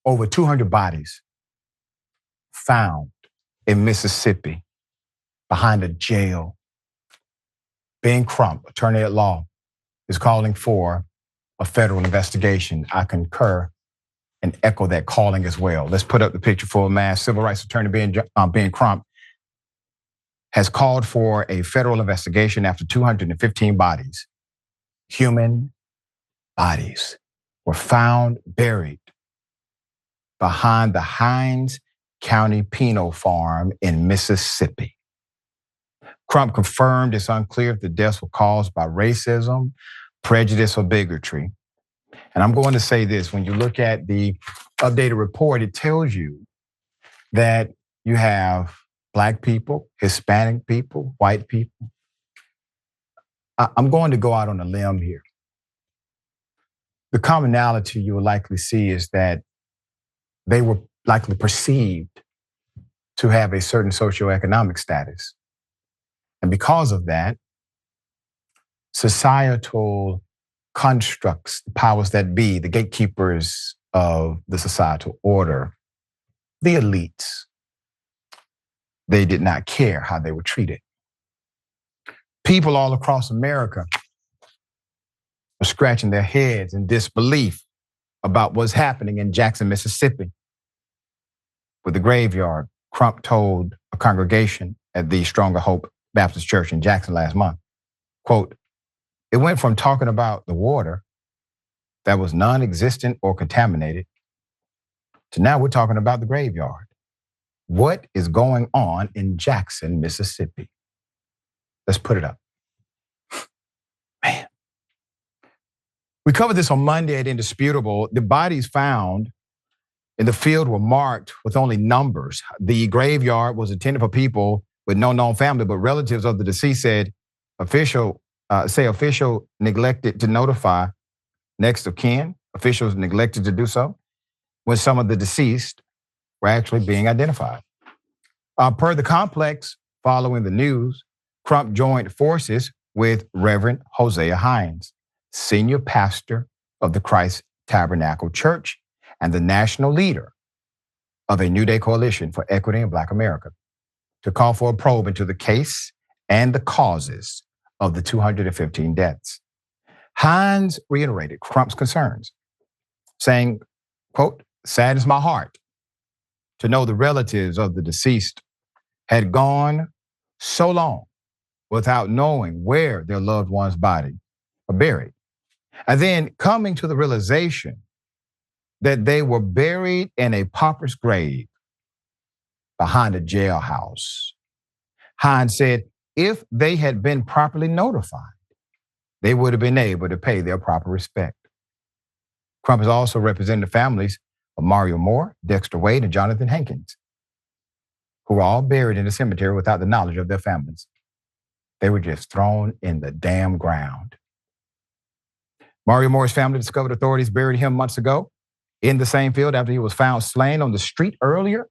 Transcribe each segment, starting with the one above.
Over 200 bodies found in Mississippi behind a jail. Ben Crump, attorney at law, is calling for a federal investigation. I concur and echo that calling as well. Let's put up the picture for mass civil rights attorney Ben Crump has called for a federal investigation after 215 bodies, human bodies, were found buried behind the Hinds County penal farm in Mississippi. Crump confirmed it's unclear if the deaths were caused by racism, prejudice, or bigotry. And I'm going to say this, when you look at the updated report, it tells you that you have Black people, Hispanic people, white people. I'm going to go out on a limb here. The commonality you will likely see is that they were likely perceived to have a certain socioeconomic status. And because of that, societal constructs, the powers that be, the gatekeepers of the societal order, the elites, they did not care how they were treated. People all across America are scratching their heads in disbelief about what's happening in Jackson, Mississippi. With the graveyard, Crump told a congregation at the Stronger Hope Baptist Church in Jackson last month, quote, "It went from talking about the water that was non-existent or contaminated to now we're talking about the graveyard. What is going on in Jackson, Mississippi?" Let's put it up. Man. We covered this on Monday at Indisputable. The bodies found in the field were marked with only numbers. The graveyard was intended for people with no known family, but relatives of the deceased said official neglected to notify next of kin. Officials neglected to do so when some of the deceased were actually being identified. Per the complex, following the news, Crump joined forces with Reverend Hosea Hinds, senior pastor of the Christ Tabernacle Church and the national leader of a New Day Coalition for Equity in Black America, to call for a probe into the case and the causes of the 215 deaths. Hinds reiterated Crump's concerns, saying, quote, "Saddens my heart to know the relatives of the deceased had gone so long without knowing where their loved one's body are buried. And then coming to the realization that they were buried in a pauper's grave behind a jailhouse." Hinds said if they had been properly notified, they would have been able to pay their proper respect. Crump has also represented the families of Marrio Moore, Dexter Wade, and Jonathan Hankins, who were all buried in the cemetery without the knowledge of their families. They were just thrown in the damn ground. Marrio Moore's family discovered authorities buried him months ago in the same field after he was found slain on the street earlier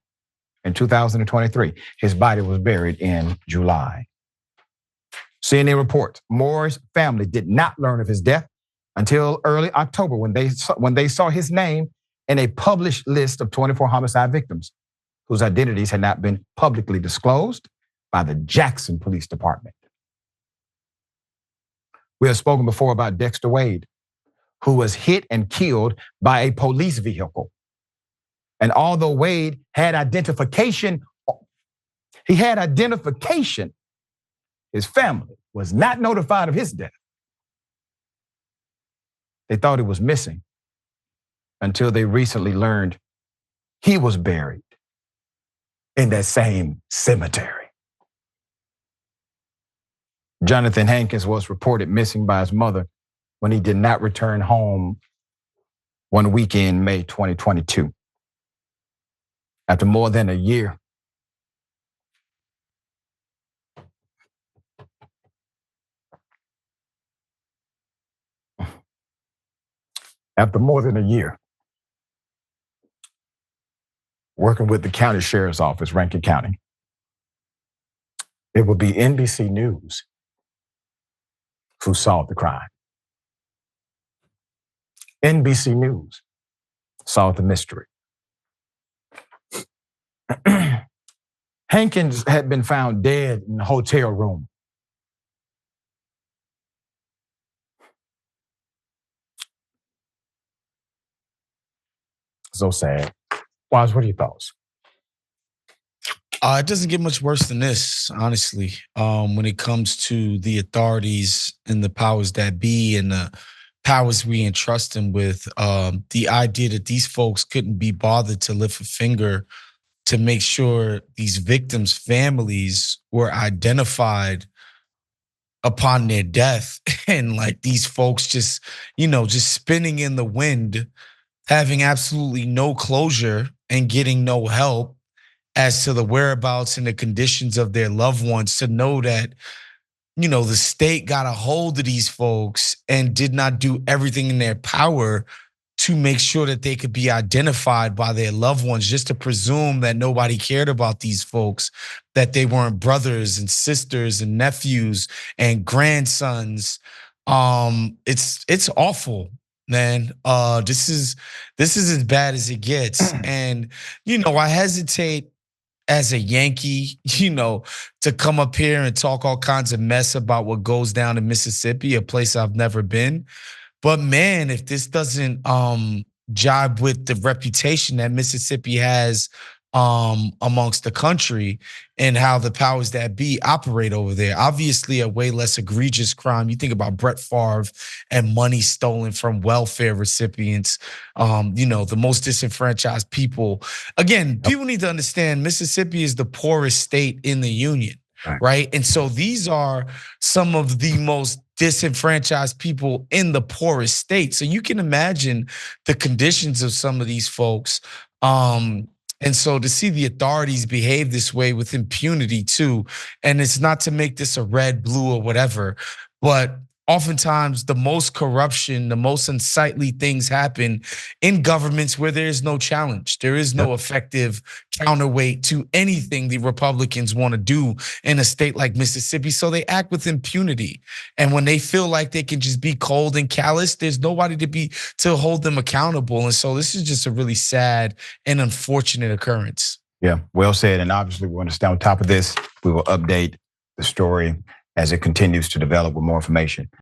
in 2023. His body was buried in July. CNN reports Moore's family did not learn of his death until early October when they saw his name in a published list of 24 homicide victims whose identities had not been publicly disclosed by the Jackson Police Department. We have spoken before about Dexter Wade, who was hit and killed by a police vehicle. And although Wade had identification, his family was not notified of his death. They thought he was missing until they recently learned he was buried in that same cemetery. Jonathan Hankins was reported missing by his mother when he did not return home one weekend in May 2022. After more than a year, working with the county sheriff's office, Rankin County, it will be NBC News who solved the crime. NBC News solved the mystery. Hankins had been found dead in the hotel room. So sad. Waz, what are your thoughts? It doesn't get much worse than this, honestly. When it comes to the authorities and the powers that be and the powers we entrust them with, the idea that these folks couldn't be bothered to lift a finger to make sure these victims' families were identified upon their death, and like these folks just spinning in the wind, having absolutely no closure and getting no help as to the whereabouts and the conditions of their loved ones, to know that the state got a hold of these folks and did not do everything in their power to make sure that they could be identified by their loved ones, just to presume that nobody cared about these folks, that they weren't brothers and sisters and nephews and grandsons. It's awful, man. This is as bad as it gets. And I hesitate as a Yankee, to come up here and talk all kinds of mess about what goes down in Mississippi, a place I've never been. But man, if this doesn't jibe with the reputation that Mississippi has amongst the country and how the powers that be operate over there, obviously a way less egregious crime. You think about Brett Favre and money stolen from welfare recipients, the most disenfranchised people. Again, people need to understand Mississippi is the poorest state in the union. Right. And so these are some of the most disenfranchised people in the poorest state. So you can imagine the conditions of some of these folks. And so to see the authorities behave this way with impunity too, and it's not to make this a red, blue, or whatever, but oftentimes the most corruption, the most unsightly things happen in governments where there is no challenge. There is no effective counterweight to anything the Republicans want to do in a state like Mississippi. So they act with impunity. And when they feel like they can just be cold and callous, there's nobody to hold them accountable. And so this is just a really sad and unfortunate occurrence. Yeah, well said. And obviously we want to stay on top of this. We will update the story as it continues to develop with more information.